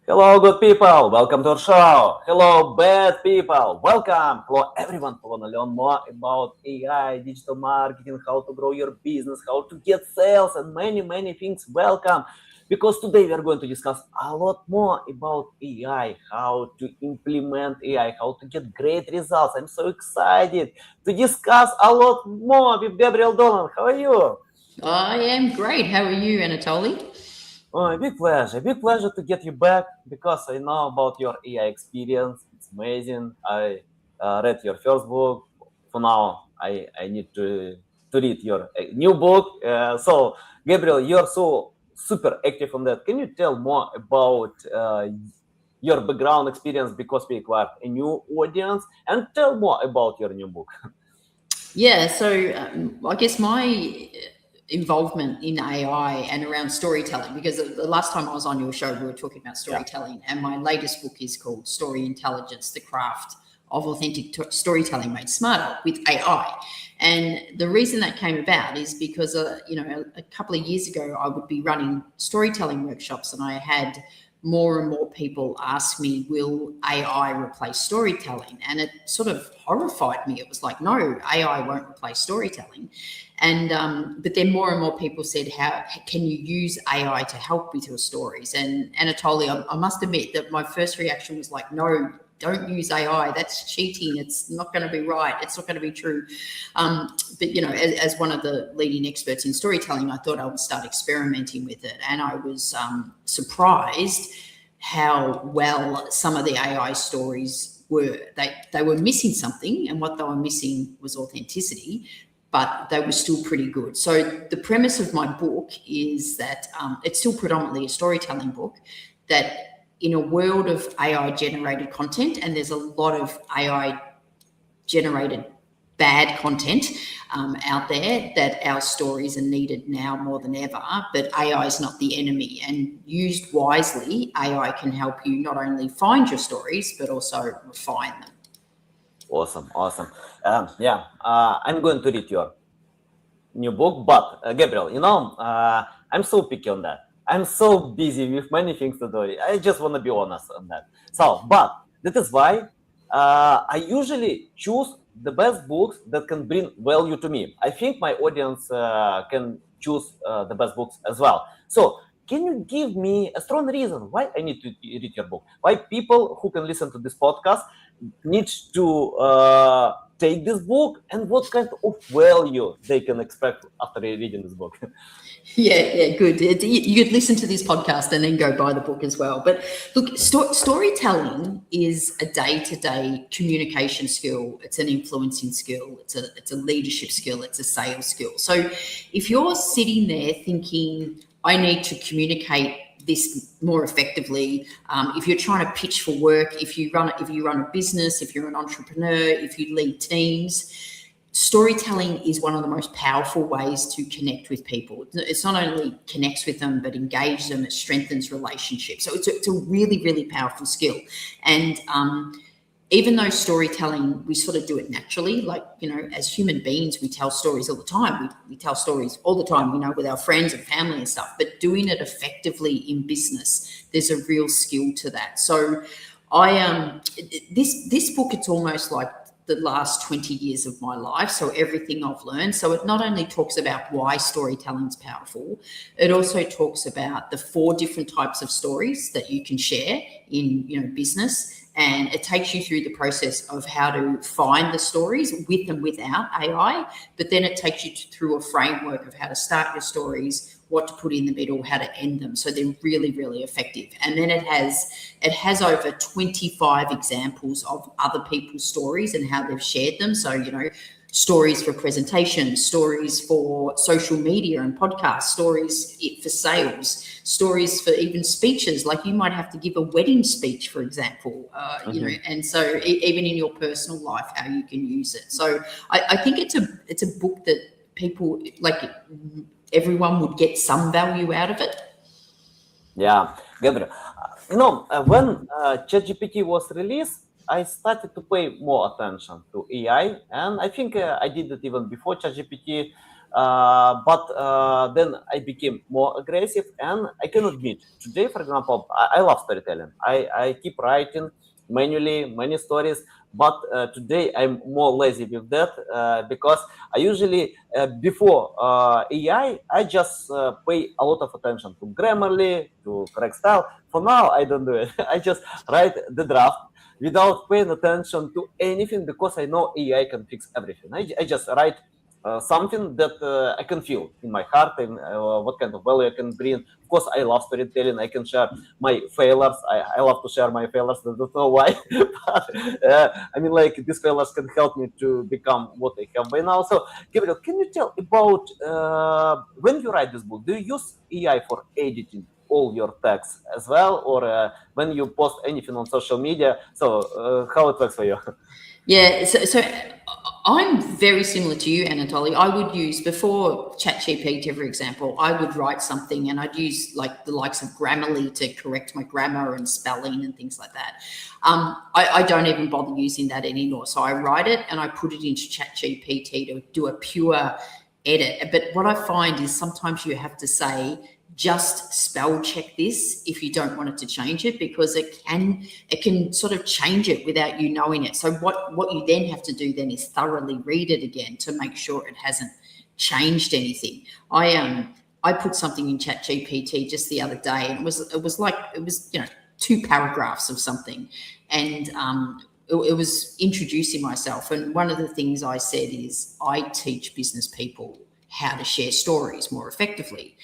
Hello, good people. Welcome to our show. Hello, bad people. Welcome. Hello, everyone who want to learn more about AI, digital marketing, how to grow your business, how to get sales, and many things. Welcome. Because today we are going to discuss a lot more about AI, how to implement AI, how to get great results. I'm so excited to discuss a lot more with Gabrielle Dolan. How are you? I am great. How are you, Anatoly? Oh, big pleasure to get you back because I know about your AI experience. It's amazing. I read your first book. For now, I need to read your new book. So, Gabriel, you're so super active on that. Can you tell more about your background experience because we acquired a new audience and tell more about your new book? Yeah, so I guess my involvement in AI and around storytelling, because the last time I was on your show, we were talking about Yeah. storytelling, and my latest book is called Story Intelligence: The Craft of Authentic Storytelling Made Smarter with AI. And the reason that came about is because, a couple of years ago, I would be running storytelling workshops, and I had more and more people ask me, will AI replace storytelling? And it sort of horrified me. It was like, no, AI won't replace storytelling. And but then more and more people said, how can you use AI to help with your stories? And Anatoly, I must admit that my first reaction was like, no, don't use AI. That's cheating. It's not going to be right. It's not going to be true. But as one of the leading experts in storytelling, I thought I would start experimenting with it, and I was surprised how well some of the AI stories were. They were missing something, and what they were missing was authenticity, but they were still pretty good. So the premise of my book is that it's still predominantly a storytelling book, that in a world of AI generated content, and there's a lot of AI generated bad content out there, that our stories are needed now more than ever. But AI is not the enemy, and used wisely, AI can help you not only find your stories but also refine them. Awesome. I'm going to read your new book. But Gabriel, I'm so picky on that. I'm so busy with many things to do. I just want to be honest on that. So, but that is why I usually choose the best books that can bring value to me. I think my audience can choose the best books as well. So, can you give me a strong reason why I need to read your book? Why people who can listen to this podcast need to take this book, and what kind of value they can expect after reading this book? Yeah, good. You could listen to this podcast and then go buy the book as well. But look, storytelling is a day-to-day communication skill. It's an influencing skill. It's a leadership skill. It's a sales skill. So if you're sitting there thinking, I need to communicate this more effectively, if you're trying to pitch for work, if you run a business, if you're an entrepreneur, if you lead teams, storytelling is one of the most powerful ways to connect with people. It's not only connects with them, but engage them. It strengthens relationships. So it's a really, really powerful skill. And even though storytelling, we sort of do it naturally, like, as human beings, we tell stories all the time. We tell stories all the time, with our friends and family and stuff. But doing it effectively in business, there's a real skill to that. So this book, it's almost like the last 20 years of my life. So everything I've learned. So it not only talks about why storytelling is powerful, it also talks about the 4 different types of stories that you can share in, business. And it takes you through the process of how to find the stories with and without AI. But then it takes you through a framework of how to start your stories, what to put in the middle, how to end them. So they're really, really effective. And then it has over 25 examples of other people's stories and how they've shared them. So, stories for presentations, stories for social media and podcasts, stories for sales, stories for even speeches. Like you might have to give a wedding speech, for example, and so even in your personal life, how you can use it. So I think it's a book that people, like, everyone would get some value out of it. Yeah, Gabriel. When ChatGPT was released, I started to pay more attention to AI, and I think I did it even before ChatGPT. But then I became more aggressive, and I can admit today, for example, I love storytelling. I keep writing manually many stories, but today I'm more lazy with that because I usually before AI I just pay a lot of attention to grammarly, to correct style. For now I don't do it. I just write the draft without paying attention to anything because I know AI can fix everything. I just write something that I can feel in my heart, and what kind of value I can bring. Of course, I love storytelling. I can share my failures. I love to share my failures. I don't know why, but I mean, like these failures can help me to become what I have by now. So, Gabriel, can you tell about when you write this book? Do you use AI for editing all your texts as well, or when you post anything on social media? So, how it works for you? Yeah, so I'm very similar to you, Anatoly. I would use, before ChatGPT, for example, I would write something and I'd use like the likes of Grammarly to correct my grammar and spelling and things like that. I don't even bother using that anymore. So I write it and I put it into ChatGPT to do a pure edit. But what I find is sometimes you have to say, just spell check this if you don't want it to change it, because it can sort of change it without you knowing it. So what you then have to do then is thoroughly read it again to make sure it hasn't changed anything. I put something in ChatGPT just the other day, and it was 2 paragraphs of something, and it was introducing myself. And one of the things I said is, I teach business people how to share stories more effectively.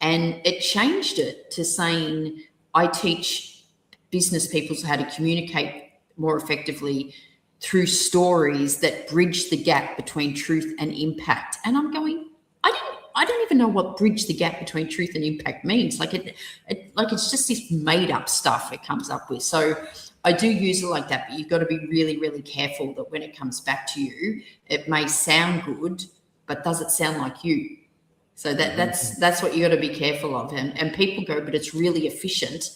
And it changed it to saying, I teach business people how to communicate more effectively through stories that bridge the gap between truth and impact. And I'm going, I don't even know what bridge the gap between truth and impact means. Like it's just this made up stuff it comes up with. So I do use it like that, but you've got to be really, really careful that when it comes back to you, it may sound good, but does it sound like you? So that's what you got to be careful of. And people go, but it's really efficient.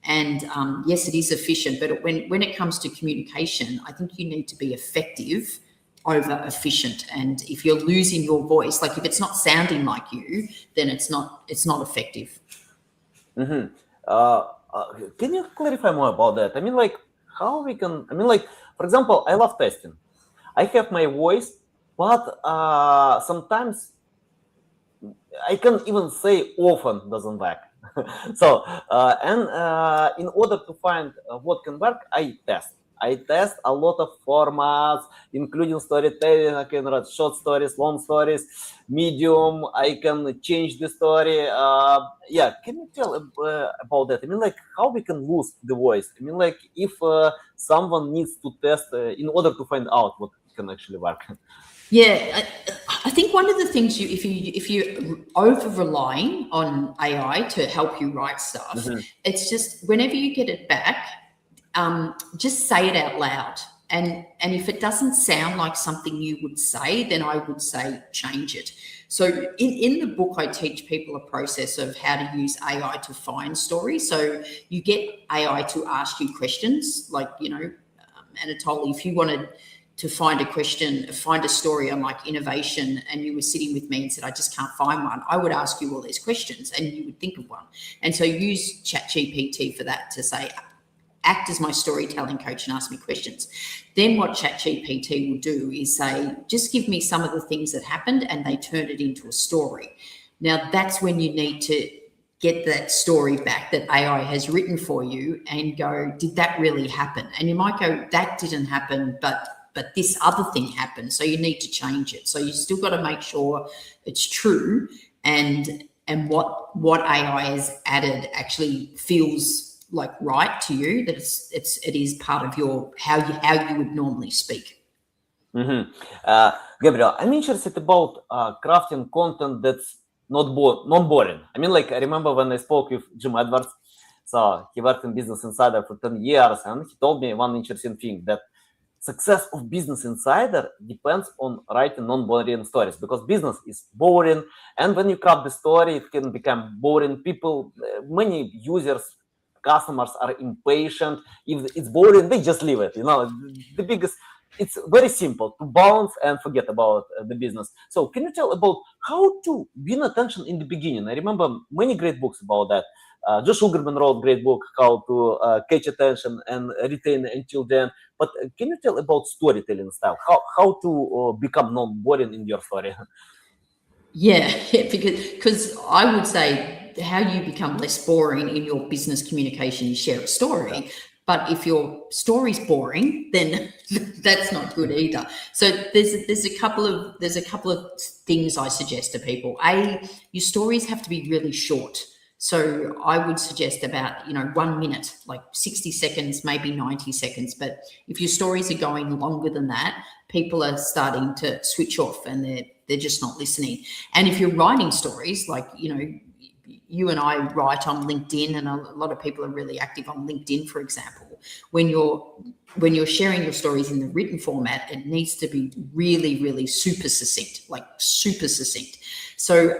And yes, it is efficient. But when it comes to communication, I think you need to be effective over efficient. And if you're losing your voice, like if it's not sounding like you, then it's not effective. Mm-hmm. Uh, can you clarify more about that? I mean, like, how we can, I mean, like, for example, I love testing. I have my voice, but sometimes I can even say often doesn't work. So, and in order to find what can work, I test. I test a lot of formats, including storytelling. I can write short stories, long stories, medium. I can change the story. Yeah, can you tell about that? I mean, like, how we can lose the voice? I mean, like, if someone needs to test in order to find out what can actually work. Yeah, I think one of the things if you over relying on AI to help you write stuff, Mm-hmm. it's just whenever you get it back, just say it out loud. And if it doesn't sound like something you would say, then I would say change it. So in the book, I teach people a process of how to use AI to find stories. So you get AI to ask you questions, like, Anatoly, if you wanted to find a story on like innovation, and you were sitting with me and said, I just can't find one, I would ask you all these questions and you would think of one. And so use ChatGPT for that, to say, act as my storytelling coach and ask me questions. Then what ChatGPT will do is say, just give me some of the things that happened, and they turn it into a story. Now that's when you need to get that story back that AI has written for you and go, did that really happen? And you might go, that didn't happen, but this other thing happened, so you need to change it. So you still got to make sure it's true, and what AI has added actually feels like right to you, that it is part of your how you would normally speak. Mm-hmm. Gabriel, I'm interested about crafting content that's not boring. I mean, like, I remember when I spoke with Jim Edwards. So he worked in Business Insider for 10 years, and he told me one interesting thing, that success of Business Insider depends on writing non-boring stories, because business is boring, and when you craft the story, it can become boring. People, many users, customers are impatient. If it's boring, they just leave it. The biggest it's very simple to balance and forget about the business. So can you tell about how to win attention in the beginning? I remember many great books about that. Josh Sugarman wrote great book how to catch attention and retain until then. But can you tell about storytelling style? How to become non-boring in your story? Yeah, because I would say how you become less boring in your business communication is share a story. Yeah. But if your story's boring, then that's not good either. So there's a couple of things I suggest to people. Your stories have to be really short. So I would suggest about 1 minute, like 60 seconds, maybe 90 seconds. But if your stories are going longer than that, people are starting to switch off and they're just not listening. And if you're writing stories, like you and I write on LinkedIn, and a lot of people are really active on LinkedIn, for example. When you're sharing your stories in the written format, it needs to be really, really super succinct, like super succinct. So,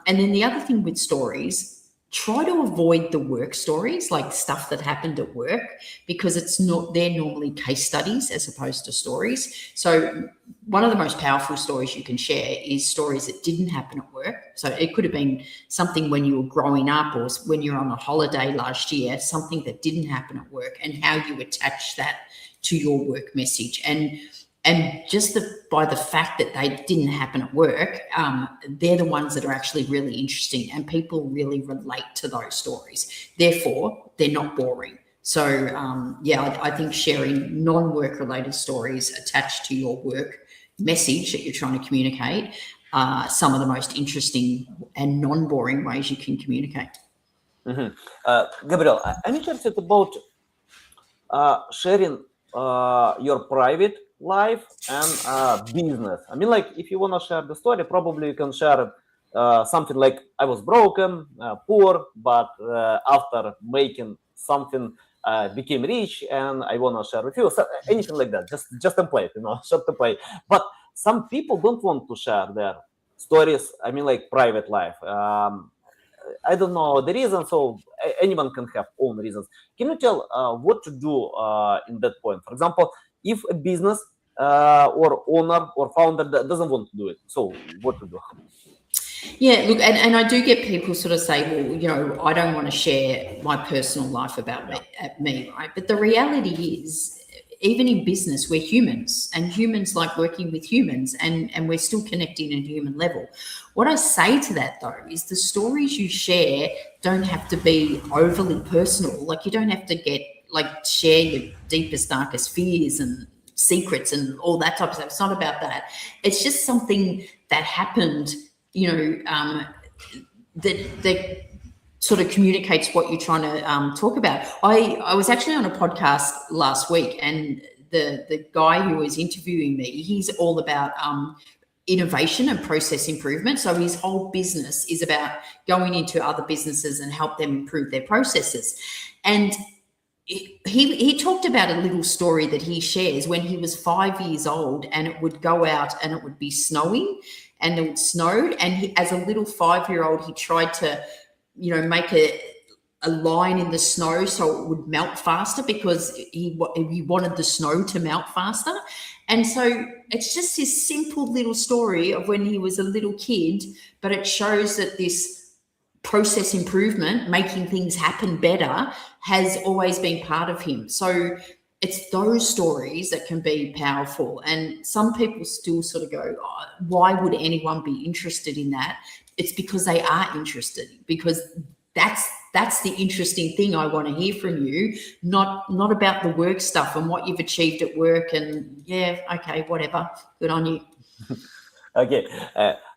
and then the other thing with stories, try to avoid the work stories, like stuff that happened at work, because they're normally case studies as opposed to stories. So one of the most powerful stories you can share is stories that didn't happen at work. So it could have been something when you were growing up or when you're on a holiday last year, something that didn't happen at work, and how you attach that to your work message. And just by the fact that they didn't happen at work, they're the ones that are actually really interesting, and people really relate to those stories. Therefore, they're not boring. So, I think sharing non-work related stories attached to your work message that you're trying to communicate are some of the most interesting and non-boring ways you can communicate. Mm-hmm. Gabrielle, I'm interested about sharing your private life and business. I mean, like, if you want to share the story, probably you can share something like, I was broken, poor, but after making something, became rich, and I want to share with you. So anything like that, just template, short template. But some people don't want to share their stories. I mean, like, private life. I don't know the reason, so anyone can have own reasons. Can you tell what to do in that point? For example, if a business or owner or founder doesn't want to do it, so what to do? Yeah, look, and I do get people sort of say, well, I don't want to share my personal life about me, right? But the reality is, even in business, we're humans, and humans like working with humans, and we're still connecting at a human level. What I say to that, though, is the stories you share don't have to be overly personal. Like, you don't have to share your deepest, darkest fears and secrets and all that type of stuff. It's not about that. It's just something that happened, that sort of communicates what you're trying to talk about. I was actually on a podcast last week, and the guy who was interviewing me, he's all about innovation and process improvement. So his whole business is about going into other businesses and help them improve their processes. And he talked about a little story that he shares when he was 5 years old, and it would go out and it would be snowing, and it snowed, and he, as a little 5-year-old, he tried to make a line in the snow so it would melt faster, because he wanted the snow to melt faster. And so it's just this simple little story of when he was a little kid, but it shows that this process improvement, making things happen better, has always been part of him. So it's those stories that can be powerful. And some people still sort of go, oh, why would anyone be interested in that? It's because they are interested, because that's the interesting thing I want to hear from you, not about the work stuff and what you've achieved at work. And okay, whatever, good on you. Okay,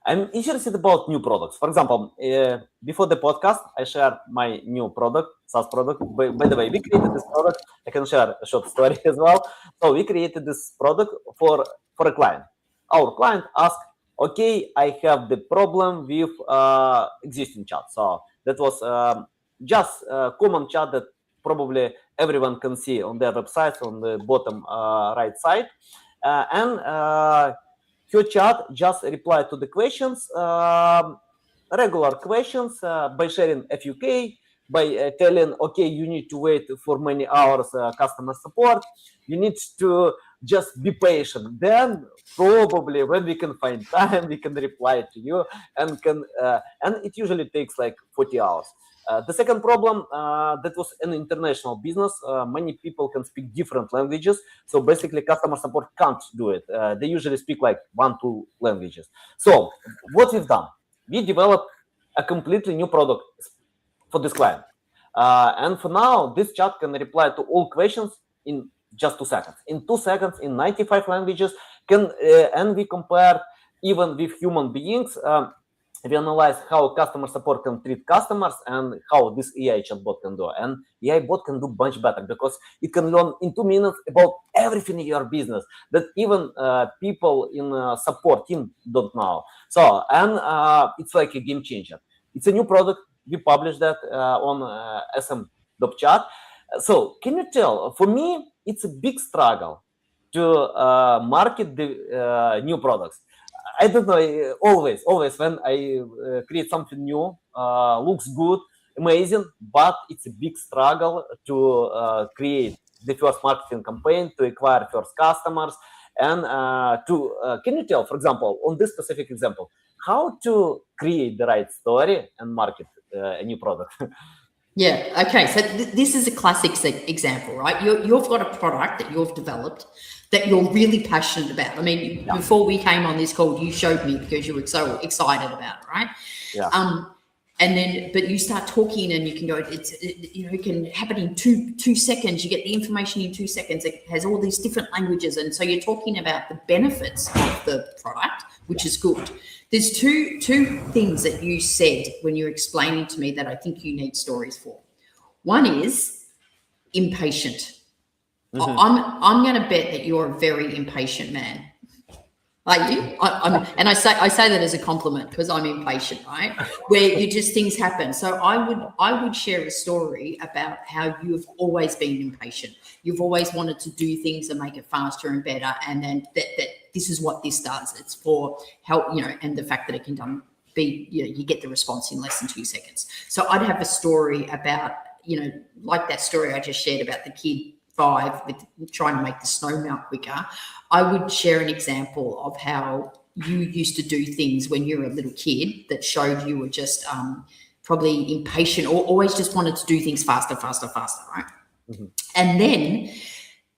I'm interested about new products. For example, before the podcast, I shared my new product, SaaS product. By the way, we created this product. I can share a short story as well. So we created this product for a client. Our client asked, okay, I have the problem with existing chat. So that was just a common chat that probably everyone can see on their websites on the bottom right side. And her chat just replied to the questions, regular questions, by sharing FUK, by telling, okay, you need to wait for many hours customer support. You need to just be patient. Then probably when we can find time, we can reply to you, and it usually takes like 40 hours. The second problem, that was an international business. Many people can speak different languages. So basically customer support can't do it. They usually speak like 1-2 languages. So what we've done, we developed a completely new product for this client. And for now, this chat can reply to all questions in just 2 seconds. In 2 seconds, in 95 languages, and we compare even with human beings. We analyze how customer support can treat customers and how this AI chatbot can do. And AI bot can do much better because it can learn in 2 minutes about everything in your business that even people in support team don't know. So, and it's like a game changer. It's a new product. We published that on SM.chat. So can you tell, for me, it's a big struggle to market the new products. I don't know, always when I create something new, looks good, amazing, but it's a big struggle to create the first marketing campaign, to acquire first customers, and can you tell, for example, on this specific example, how to create the right story and market a new product? Yeah. Okay. So this is a classic example, right? You've got a product that you've developed that you're really passionate about. I mean, before we came on this call, you showed me because you were so excited about it, right? Yeah. And then, but you start talking, and you can go. It can happen in two seconds. You get the information in 2 seconds. It has all these different languages, and so you're talking about the benefits of the product, which is good. There's two things that you said when you're explaining to me that I think you need stories for. One is impatient. Mm-hmm. I'm going to bet that you're a very impatient man. Like you, and I say that as a compliment because I'm impatient, right? Where things happen. So I would share a story about how you have always been impatient. You've always wanted to do things and make it faster and better, and then that this is what this does. It's for help, and the fact that it can you get the response in less than 2 seconds. So I'd have a story about, like that story I just shared about the kid 5 with trying to make the snow melt quicker. I would share an example of how you used to do things when you were a little kid that showed you were just probably impatient or always just wanted to do things faster, right? Mm-hmm. And then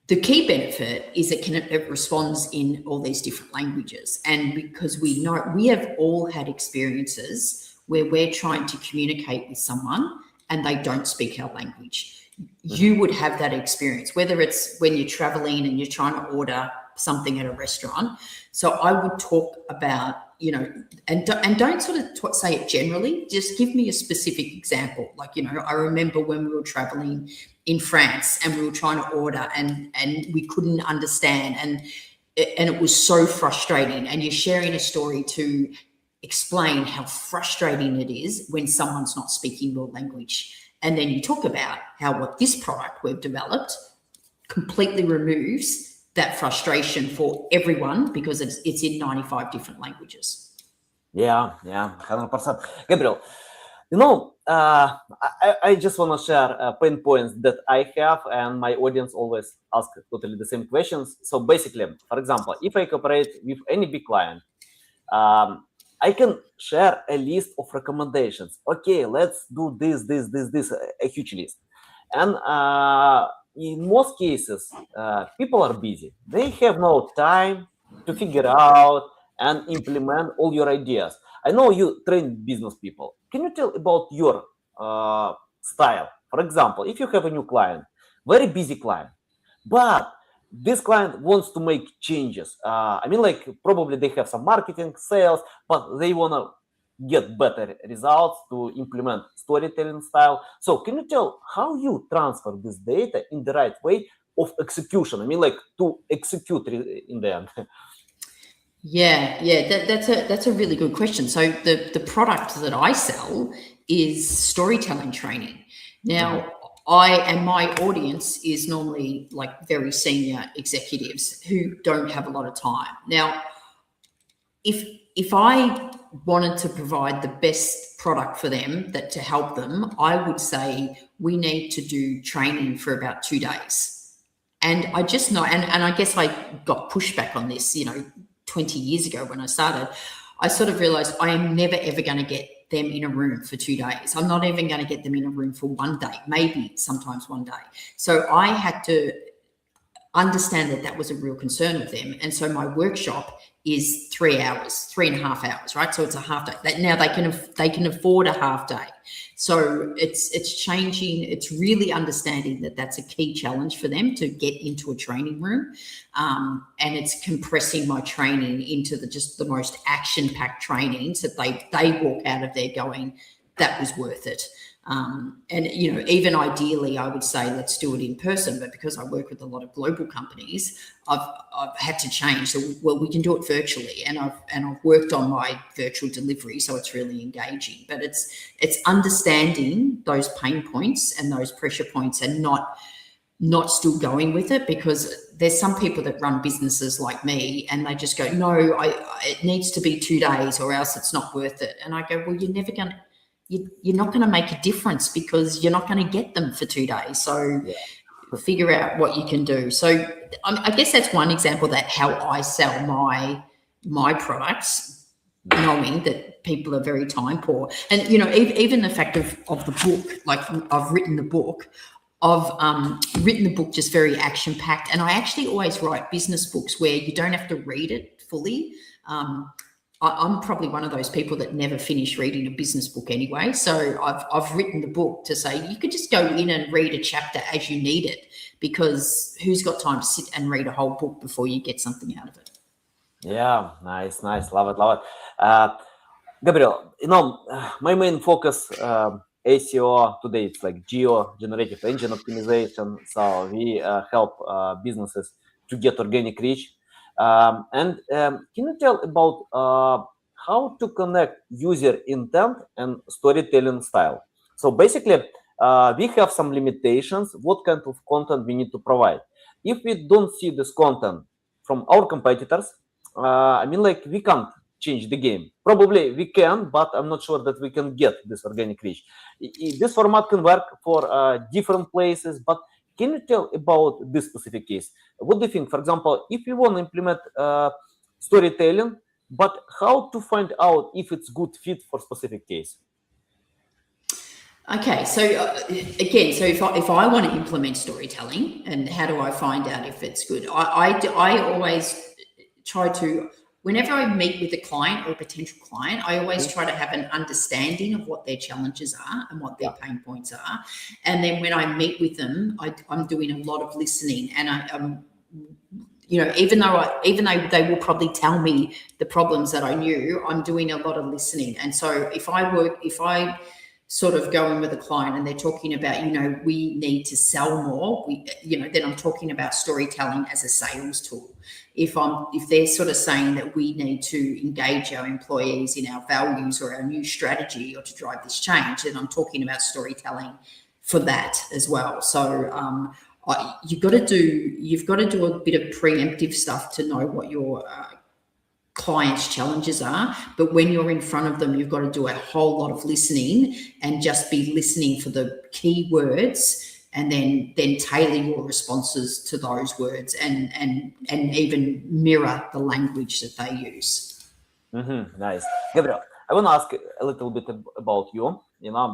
the key benefit is it responds in all these different languages. And because we have all had experiences where we're trying to communicate with someone and they don't speak our language. You would have that experience, whether it's when you're traveling and you're trying to order something at a restaurant. So I would talk about, and don't sort of say it generally, just give me a specific example. Like, I remember when we were traveling in France and we were trying to order and we couldn't understand and it was so frustrating. And you're sharing a story to explain how frustrating it is when someone's not speaking your language. And then you talk about how what this product we've developed completely removes that frustration for everyone because it's in 95 different languages. Yeah, 100%. Gabriel, I just want to share pain points that I have, and my audience always ask totally the same questions. So basically, for example, if I cooperate with any big client, I can share a list of recommendations. Okay, let's do this, a huge list. And in most cases, people are busy. They have no time to figure out and implement all your ideas. I know you train business people. Can you tell about your style? For example, if you have a new client, very busy client, but this client wants to make changes. Probably they have some marketing, sales, but they want to get better results to implement storytelling style. So can you tell how you transfer this data in the right way of execution? To execute in the end. Yeah, that's a really good question. So the product that I sell is storytelling training. Now, my audience is normally like very senior executives who don't have a lot of time. Now, if I wanted to provide the best product for them to help them, I would say we need to do training for about 2 days. And I just know, and I guess I got pushback on this, 20 years ago when I started. I sort of realized I am never ever going to get them in a room for 2 days. I'm not even going to get them in a room for 1 day, maybe sometimes 1 day. So I had to understand that was a real concern of them. And so my workshop is 3 hours, 3.5 hours, right? So it's a half day. Now they can afford a half day. So it's changing. It's really understanding that that's a key challenge for them to get into a training room. And it's compressing my training into the most action-packed trainings that they walk out of there going, that was worth it. And even ideally I would say let's do it in person, but because I work with a lot of global companies, I've had to change. So we can do it virtually, and I've worked on my virtual delivery, so it's really engaging. But it's understanding those pain points and those pressure points, and not still going with it, because there's some people that run businesses like me and they just go, no, it needs to be 2 days or else it's not worth it. And I go, well, you're not going to make a difference because you're not going to get them for 2 days. So figure out what you can do. So I guess that's one example that how I sell my products, knowing that people are very time poor. And, even the fact of the book, like I've written the book just very action packed. And I actually always write business books where you don't have to read it fully. I'm probably one of those people that never finish reading a business book anyway. So I've written the book to say you could just go in and read a chapter as you need it, because who's got time to sit and read a whole book before you get something out of it? Yeah, nice. Love it. Gabrielle, my main focus SEO today, it's like geo generative engine optimization. So we help businesses to get organic reach. And can you tell about how to connect user intent and storytelling style? So basically, we have some limitations, what kind of content we need to provide. If we don't see this content from our competitors, we can't change the game. Probably we can, but I'm not sure that we can get this organic reach. This format can work for different places, but can you tell about this specific case? What do you think? For example, if you want to implement storytelling, but how to find out if it's good fit for specific case? Okay, so again, so if I want to implement storytelling, and how do I find out if it's good? I always try to, whenever I meet with a client or a potential client, I always try to have an understanding of what their challenges are and what their pain points are. And then when I meet with them, I'm doing a lot of listening, and even though they will probably tell me the problems that I knew, I'm doing a lot of listening. And so if I sort of go in with a client and they're talking about, we need to sell more, then I'm talking about storytelling as a sales tool. If they're sort of saying that we need to engage our employees in our values or our new strategy or to drive this change, then I'm talking about storytelling for that as well. So you've got to do a bit of preemptive stuff to know what your clients' challenges are, but when you're in front of them, you've got to do a whole lot of listening and just be listening for the key words, and then tailor your responses to those words, and even mirror the language that they use. Nice. Gabrielle, I want to ask a little bit about you,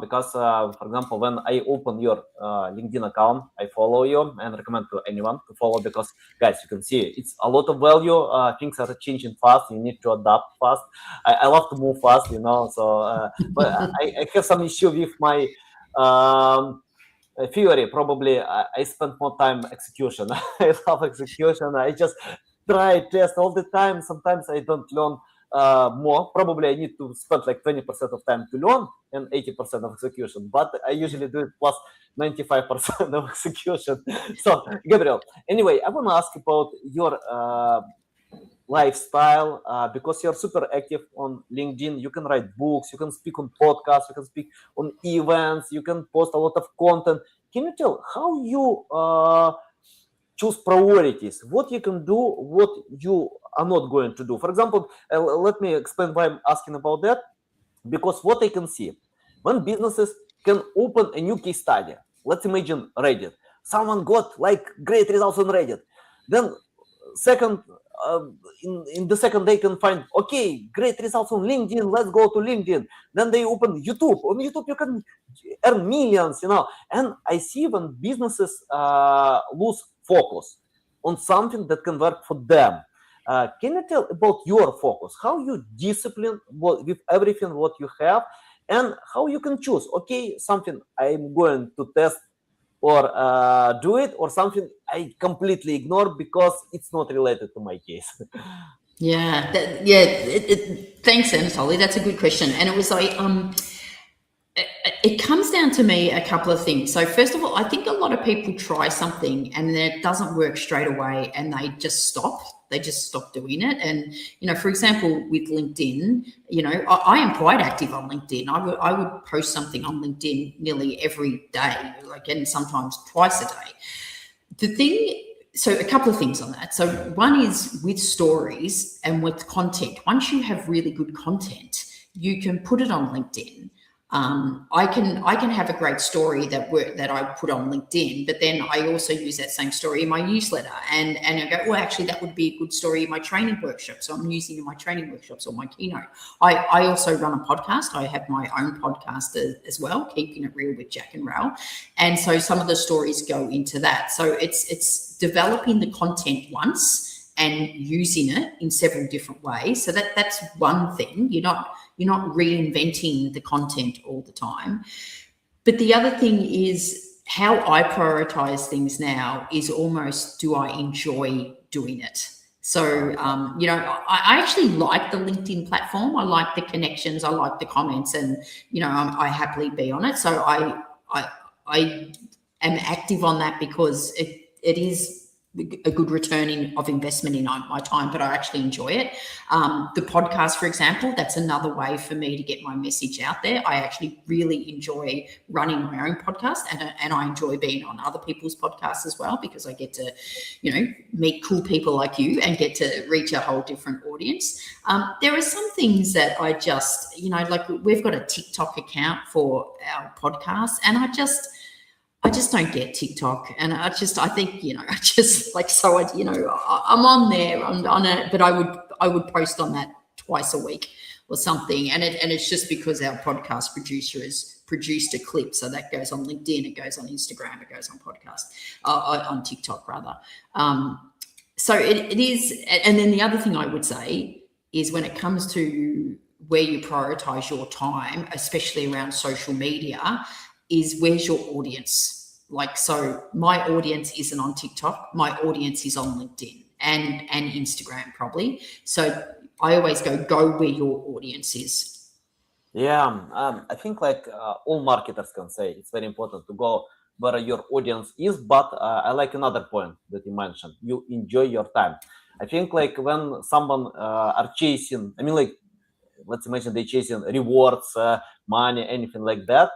because, for example, when I open your LinkedIn account, I follow you and recommend to anyone to follow, because, guys, you can see it's a lot of value. Things are changing fast. You need to adapt fast. I love to move fast, so, but I have some issue with my theory. Probably I spend more time execution. I love execution. I just try, test all the time. Sometimes I don't learn more. Probably I need to spend like 20% of time to learn and 80% of execution, but I usually do it plus 95% of execution. So, Gabrielle, anyway, I want to ask about your lifestyle, because you're super active on LinkedIn. You can write books, you can speak on podcasts, you can speak on events, you can post a lot of content. Can you tell how you choose priorities, what you can do, what you are not going to do. For example, let me explain why I'm asking about that. Because what I can see, when businesses can open a new case study, let's imagine Reddit, someone got like great results on Reddit, then second in the second they can find, okay, great results on LinkedIn, let's go to LinkedIn. Then they open YouTube. On YouTube you can earn millions, and I see when businesses lose focus on something that can work for them. Can you tell about your focus, how you discipline with everything what you have, and how you can choose, okay, something I'm going to test or do it, or something I completely ignore because it's not related to my case? Yeah, thanks, Anatoly. That's a good question. And it was like, it comes down to me a couple of things. So first of all, I think a lot of people try something and then it doesn't work straight away and they just stop. They just stop doing it. And, for example, with LinkedIn, I am quite active on LinkedIn. I would post something on LinkedIn nearly every day, and sometimes twice a day. So a couple of things on that. So one is with stories and with content. Once you have really good content, you can put it on LinkedIn. I can have a great story that I put on LinkedIn, but then I also use that same story in my newsletter, and I go, well, actually, that would be a good story in my training workshop. So I'm using in my training workshops or my keynote. I also run a podcast. I have my own podcast as well, Keeping It Real with Jack and Raoul, and so some of the stories go into that. So it's developing the content once and using it in several different ways. So that's one thing. You're not reinventing the content all the time. But the other thing is how I prioritize things now is almost, do I enjoy doing it? So, I actually like the LinkedIn platform. I like the connections. I like the comments, and, I happily be on it. So I am active on that because it is a good return of investment in my time, but I actually enjoy it. The podcast, for example, that's another way for me to get my message out there. I actually really enjoy running my own podcast, and I enjoy being on other people's podcasts as well, because I get to, meet cool people like you and get to reach a whole different audience. There are some things that I just, like we've got a TikTok account for our podcast, and I just don't get TikTok, and I think, I'm on there on it, but I would post on that twice a week or something, and it's just because our podcast producer has produced a clip, so that goes on LinkedIn, it goes on Instagram, it goes on podcast, on TikTok rather. So it is, and then the other thing I would say is when it comes to where you prioritize your time, especially around social media, is where's your audience? So my audience isn't on TikTok. My audience is on LinkedIn and Instagram probably. So I always go where your audience is. Yeah, I think all marketers can say it's very important to go where your audience is. But I like another point that you mentioned. You enjoy your time. I think when someone are chasing, let's imagine they're chasing rewards, money, anything like that,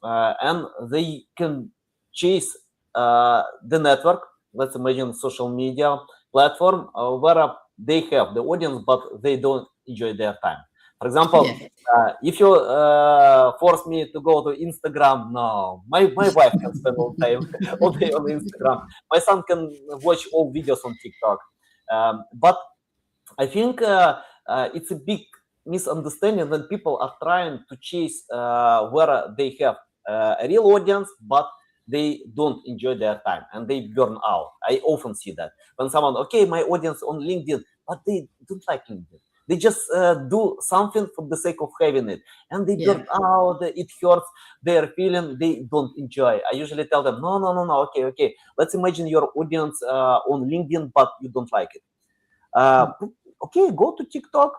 and they can chase the network. Let's imagine social media platform where they have the audience, but they don't enjoy their time. For example, if you force me to go to Instagram, no, my wife can spend all day on Instagram. My son can watch all videos on TikTok. But I think it's a big misunderstanding when people are trying to chase where they have a real audience, but they don't enjoy their time and they burn out. I often see that when someone, okay, my audience on LinkedIn, but they don't like LinkedIn. They just do something for the sake of having it, and they burn out. It hurts their feeling. They don't enjoy. I usually tell them, no. Okay. Let's imagine your audience on LinkedIn, but you don't like it. Okay, go to TikTok.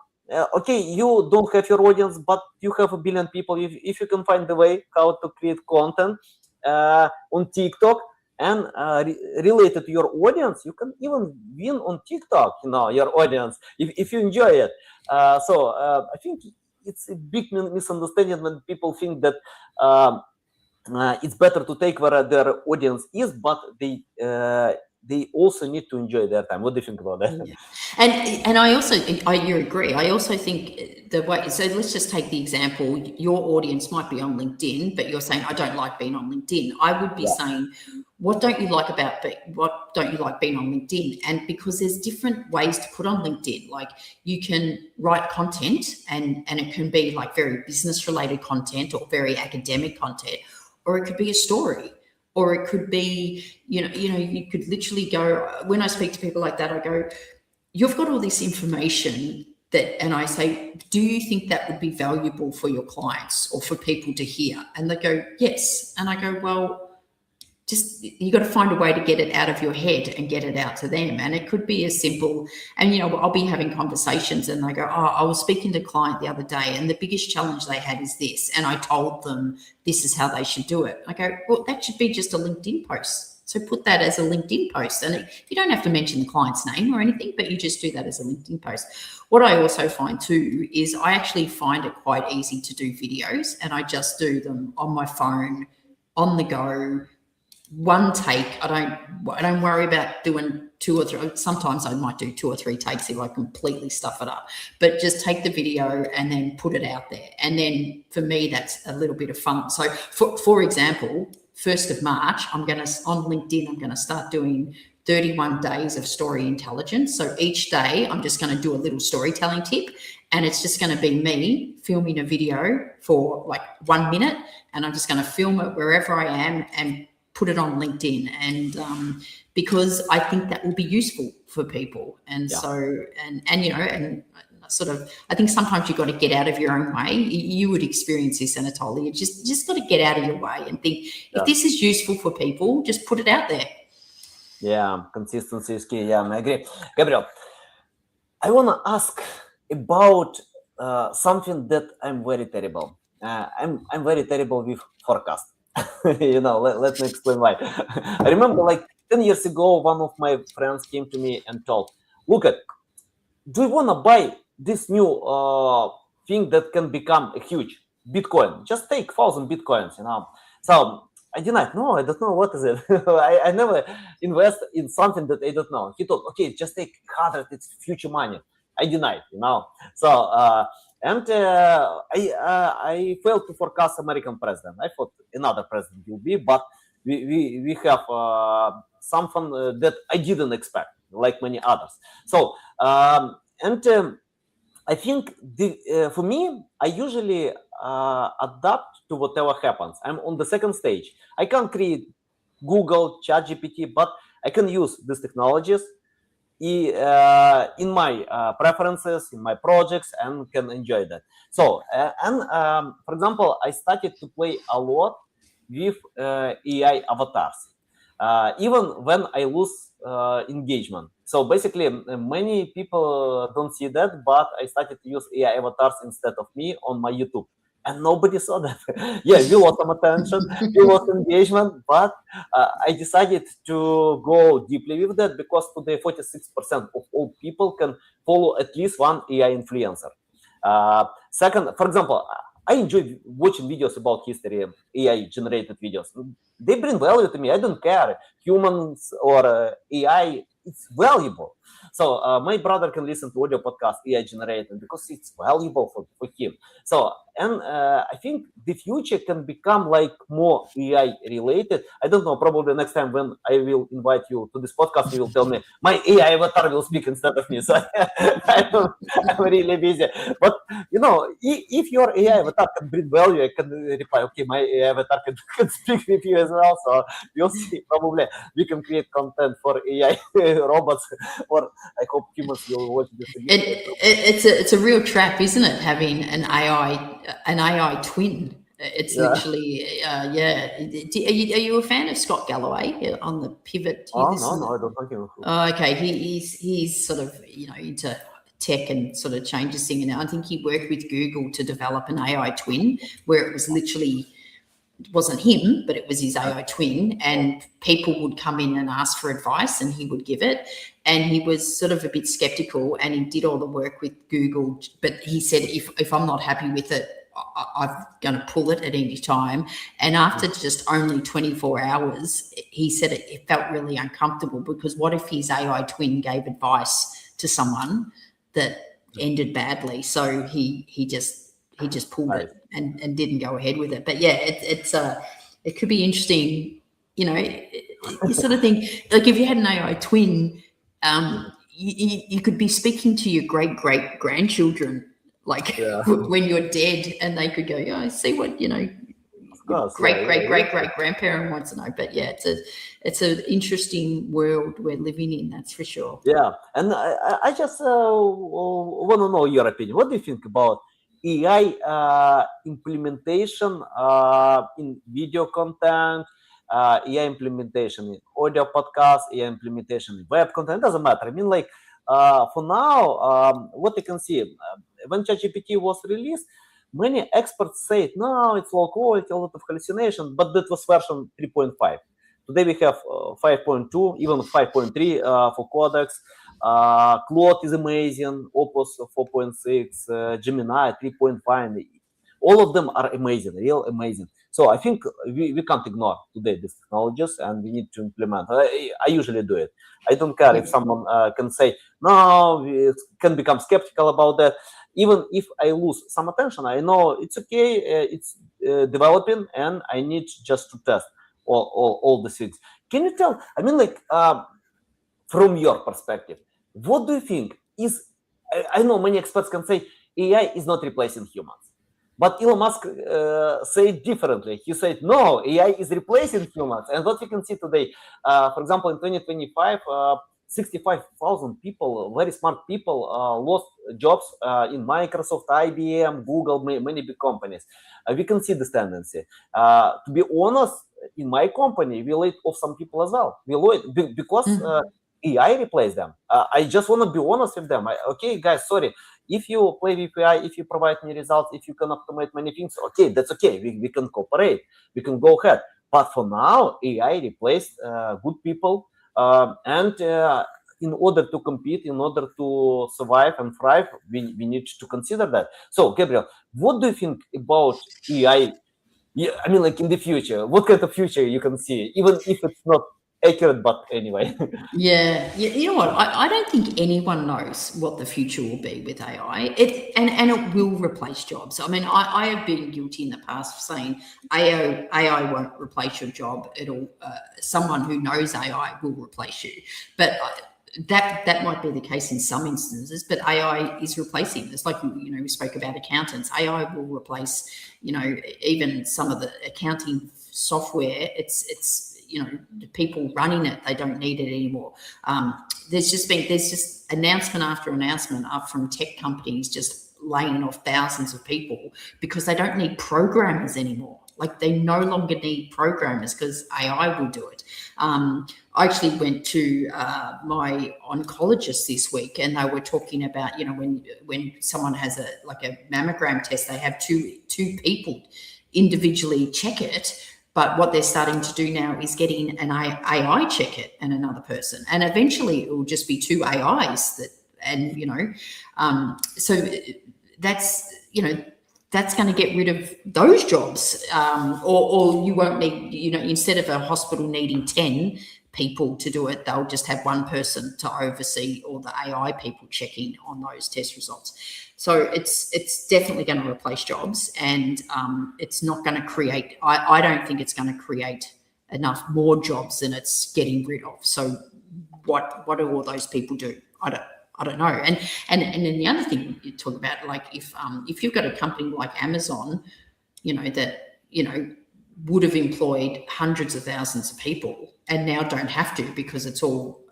Okay, you don't have your audience, but you have 1 billion people. If you can find the way how to create content on TikTok and related to your audience, you can even win on TikTok, your audience, if you enjoy it. So I think it's a big misunderstanding when people think that it's better to take where their audience is, but they they also need to enjoy their time. What do you think about that? Yeah. And you agree. I also think the way, so let's just take the example, your audience might be on LinkedIn, but you're saying, I don't like being on LinkedIn. I would be saying, what don't you like being on LinkedIn? And because there's different ways to put on LinkedIn, like you can write content and it can be like very business related content or very academic content, or it could be a story. Or it could be, you could literally go, when I speak to people like that, I go, you've got all this information and I say, do you think that would be valuable for your clients or for people to hear? And they go, yes. And I go, well, you got to find a way to get it out of your head and get it out to them. And it could be as simple, and I'll be having conversations and they go, I was speaking to a client the other day and the biggest challenge they had is this, and I told them this is how they should do it. I go, well, that should be just a LinkedIn post. So put that as a LinkedIn post, and you don't have to mention the client's name or anything, but you just do that as a LinkedIn post. What I also find too is I actually find it quite easy to do videos, and I just do them on my phone, on the go, one take. I don't worry about doing 2 or 3. Sometimes I might do 2 or 3 takes if I completely stuff it up, but just take the video and then put it out there. And then for me, that's a little bit of fun. So for example, 1st of March, on LinkedIn, I'm going to start doing 31 days of story intelligence. So each day I'm just going to do a little storytelling tip, and it's just going to be me filming a video for like 1 minute, and I'm just going to film it wherever I am and put it on LinkedIn. And because I think that will be useful for people. And so, and sort of, I think sometimes you've got to get out of your own way. You would experience this, Anatoly. You just got to get out of your way and think, if this is useful for people, just put it out there. Yeah, consistency is key. Yeah, I agree. Gabrielle, I want to ask about something that I'm very terrible. I'm very terrible with forecast. Let me explain why. I remember like 10 years ago, one of my friends came to me and told, look, do you want to buy this new thing that can become a huge Bitcoin? Just take 1,000 Bitcoins, So I denied, no, I don't know what is it. I never invest in something that I don't know. He told, okay, just take 100, it's future money. I denied, So, I failed to forecast American president. I thought another president will be, but we have something that I didn't expect, like many others. So, I think for me, I usually adapt to whatever happens. I'm on the second stage. I can't create Google, ChatGPT, but I can use these technologies in my preferences, in my projects, and can enjoy that. So, for example, I started to play a lot with AI avatars, even when I lose engagement. So basically, many people don't see that, but I started to use AI avatars instead of me on my YouTube. And nobody saw that. Yeah, we lost some attention, we lost engagement, but I decided to go deeply with that because today 46% of all people can follow at least one AI influencer. Second, for example, I enjoy watching videos about history, AI generated videos. They bring value to me. I don't care, humans or AI, it's valuable. So my brother can listen to audio podcast AI generated because it's valuable for him. So, and I think the future can become like more AI related. I don't know, probably next time when I will invite you to this podcast, you will tell me my AI avatar will speak instead of me. So I'm really busy. But if your AI avatar can bring value, I can reply, okay, my AI avatar can speak with you as well. So we'll see. Probably we can create content for AI robots, or I hope humans will watch this again. It's a real trap, isn't it? Having an AI twin. It's literally, Are you a fan of Scott Galloway on the Pivot? No, I don't think him. Oh, okay, he's sort of into tech and sort of changes thing, and I think he worked with Google to develop an AI twin where it was literally. It wasn't him, but it was his AI twin, and people would come in and ask for advice and he would give it. And he was sort of a bit skeptical, and he did all the work with Google, but he said, if I'm not happy with it, I'm going to pull it at any time. And after just only 24 hours, he said it felt really uncomfortable, because what if his AI twin gave advice to someone that ended badly? So he just pulled it and didn't go ahead with it. But yeah, it could be interesting. You know, you sort of think, like, if you had an AI twin, you could be speaking to your great grandchildren, like when you're dead, and they could go, yeah, I see what, great grandparent wants to know. But yeah, it's an interesting world we're living in, that's for sure. Yeah, and I just want to know your opinion. What do you think about AI implementation in video content, AI implementation in audio podcasts, AI implementation in web content? It doesn't matter. I mean, like, for now, what you can see, when ChatGPT was released, many experts said, no, it's low quality, a lot of hallucination, but that was version 3.5. Today we have 5.2, even 5.3 for codecs. Claude is amazing, Opus 4.6, Gemini 3.5. All of them are amazing, real amazing. So I think we can't ignore today these technologies, and we need to implement. I usually do it. I don't care if someone can say, no, we can become skeptical about that. Even if I lose some attention, I know it's okay, it's developing, and I need just to test all the things. Can you tell, I mean, like, from your perspective, what do you think is, I know many experts can say AI is not replacing humans, but Elon Musk said differently. He said, no, AI is replacing humans. And what we can see today, for example, in 2025, 65,000 people, very smart people, lost jobs in Microsoft, IBM, Google, many big companies. We can see this tendency. To be honest, in my company, we laid off some people as well. We laid because AI replaced them. I just want to be honest with them. Okay, guys, sorry. If you play with AI, if you provide me results, if you can automate many things, okay, that's okay. We can cooperate. We can go ahead. But for now, AI replaced good people. And in order to compete, in order to survive and thrive, we need to consider that. So, Gabriel, what do you think about AI? Yeah, I mean, like, in the future, what kind of future you can see, even if it's not accurate, but anyway. Yeah, you know what? I don't think anyone knows what the future will be with AI. And it will replace jobs. I mean, I have been guilty in the past of saying AI won't replace your job. Someone who knows AI will replace you. But that might be the case in some instances. But AI is replacing. It's like, we spoke about accountants. AI will replace, even some of the accounting software. It's the people running it, they don't need it anymore. There's just announcement after announcement up from tech companies just laying off thousands of people because they don't need programmers anymore. Like, they no longer need programmers because AI will do it. I actually went to my oncologist this week, and they were talking about, when someone has a mammogram test, they have two people individually check it. But what they're starting to do now is getting an AI check it and another person. And eventually it will just be two AIs so that's, that's going to get rid of those jobs. Or you won't need, instead of a hospital needing 10 people to do it, they'll just have one person to oversee all the AI people checking on those test results. So it's definitely going to replace jobs, and it's not going to create. I don't think it's going to create enough more jobs than it's getting rid of. So what do all those people do? I don't know. And then the other thing you talk about, like, if you've got a company like Amazon, that would have employed hundreds of thousands of people and now don't have to because it's all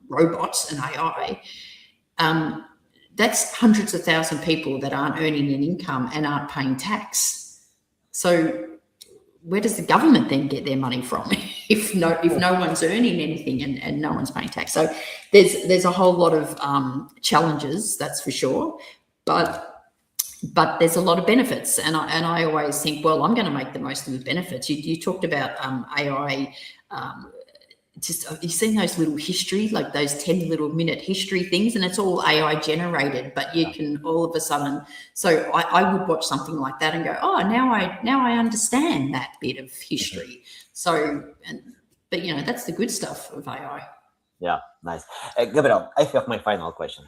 robots and AI. That's hundreds of thousands of people that aren't earning an income and aren't paying tax. So where does the government then get their money from if no one's earning anything and no one's paying tax? So there's a whole lot of challenges, that's for sure, but there's a lot of benefits, and I always think, well, I'm going to make the most of the benefits. You talked about AI just, you've seen those little history, like those 10 little minute history things, and it's all AI generated, but you can all of a sudden, so I would watch something like that and go, oh, now I understand that bit of history. So, but that's the good stuff of AI. Yeah, nice. Gabrielle, I have my final question.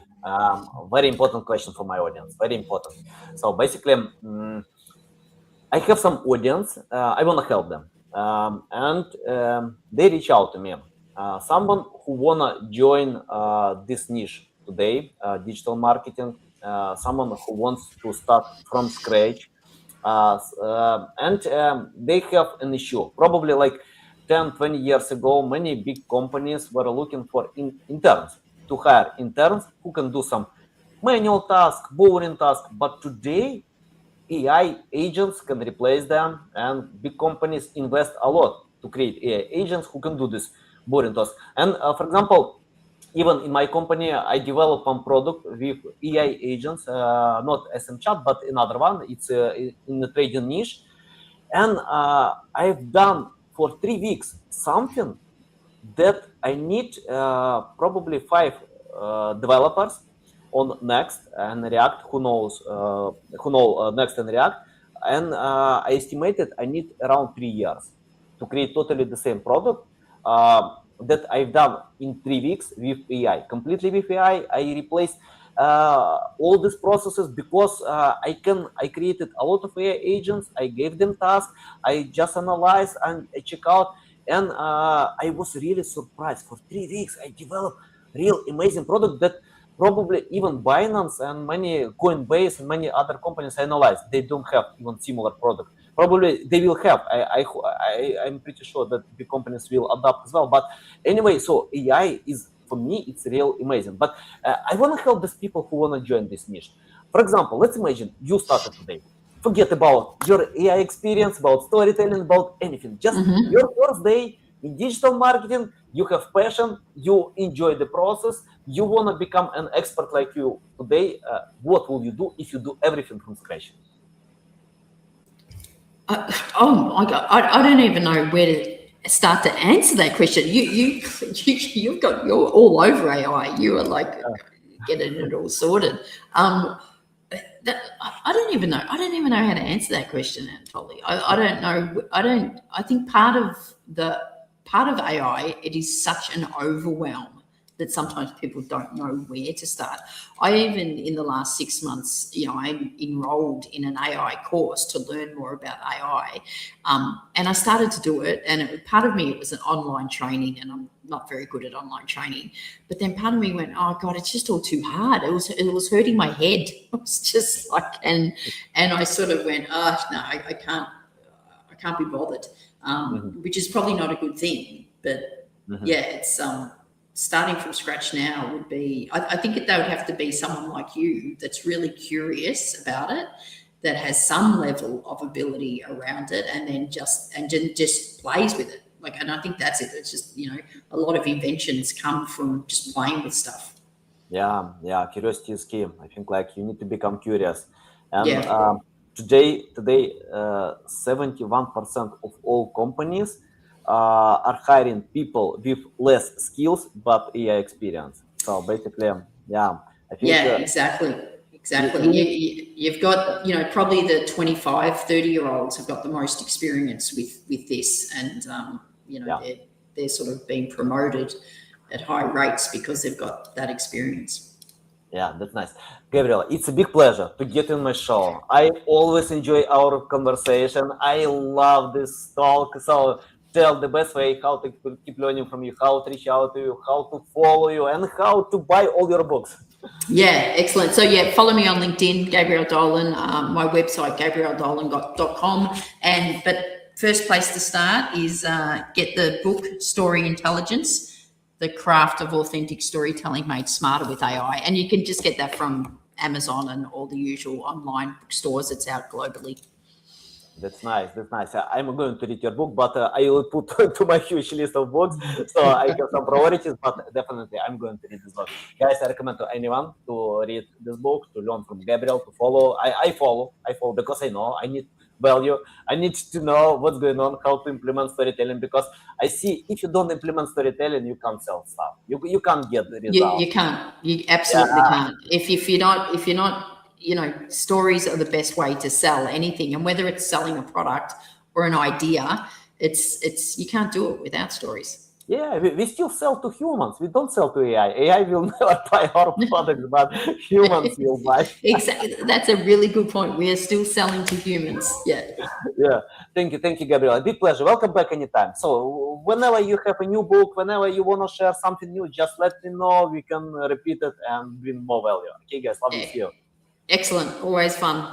Very important question for my audience. Very important. So basically, I have some audience. I want to help them, and they reach out to me. Someone who wanna join this niche today, digital marketing. Someone who wants to start from scratch, and they have an issue. Probably like 10, 20 years ago, many big companies were looking for interns, to hire interns who can do some manual tasks, boring tasks. But today, AI agents can replace them, and big companies invest a lot to create AI agents who can do this boring tasks. And for example, even in my company, I develop one product with AI agents, not SM Chat, but another one. It's in the trading niche. And I've done for 3 weeks something that I need probably 5 developers on Next and React who know Next and React, and I estimated I need around 3 years to create totally the same product that I've done in 3 weeks with AI. Completely with AI, I replaced all these processes because I created a lot of AI agents. I gave them tasks. I just analyzed and I check out. And I was really surprised. For 3 weeks, I developed real amazing product that probably even Binance and many Coinbase and many other companies analyzed. They don't have even similar product. Probably they will have. I'm pretty sure that the companies will adapt as well. But anyway, so AI is, for me, it's real amazing. But I want to help these people who want to join this niche. For example, let's imagine you started today. Forget about your AI experience, about storytelling, about anything. Just your first day in digital marketing. You have passion. You enjoy the process. You want to become an expert like you today. What will you do if you do everything from scratch? Oh my God, I don't even know where to start to answer that question. You're all over AI. You are like getting it all sorted. I don't even know. I don't even know how to answer that question, Anatoly. I don't know. I think part of AI, it is such an overwhelm that sometimes people don't know where to start. I even, in the last 6 months, I'm enrolled in an AI course to learn more about AI. And I started to do it, and part of me, it was an online training, and I'm not very good at online training. But then part of me went, oh God, it's just all too hard. It was hurting my head. It was just like, and I sort of went, oh no, I can't be bothered, which is probably not a good thing. But yeah, it's starting from scratch now would be, I think they would have to be someone like you that's really curious about it, that has some level of ability around it, and then just plays with it. And I think that's it. It's just, a lot of inventions come from just playing with stuff. Yeah, curiosity is key. I think you need to become curious. And Yeah. today, 71% of all companies are hiring people with less skills but AI experience. So basically, I think. Yeah, exactly. You've got, probably the 25, 30-year-olds have got the most experience with this, and they're sort of being promoted at high rates because they've got that experience. Yeah, that's nice. Gabrielle, it's a big pleasure to get in my show. I always enjoy our conversation. I love this talk. So tell the best way how to keep learning from you, how to reach out to you, how to follow you, and how to buy all your books. Yeah, excellent. So follow me on LinkedIn, Gabrielle Dolan, my website, gabrielledolan.com. But first place to start is get the book, Story Intelligence, The Craft of Authentic Storytelling Made Smarter with AI. And you can just get that from Amazon and all the usual online bookstores. It's out globally. That's nice. I'm going to read your book, but I will put to my huge list of books. So I have some priorities, but definitely I'm going to read this book. Guys, I recommend to anyone to read this book, to learn from Gabrielle, to follow. I follow because I know I need value. I need to know what's going on, how to implement storytelling, because I see if you don't implement storytelling, you can't sell stuff. You can't get the results. You can't. You absolutely can't. If you're not, stories are the best way to sell anything, and whether it's selling a product or an idea, it's you can't do it without stories. Yeah, we still sell to humans. We don't sell to AI. AI will never buy our products, but humans will buy. Exactly. That's a really good point. We are still selling to humans. Yeah. Yeah, thank you, Gabrielle. A big pleasure. Welcome back anytime. So whenever you have a new book, whenever you want to share something new, just let me know. We can repeat it and bring more value. Okay, guys, love to see you. Excellent. Always fun.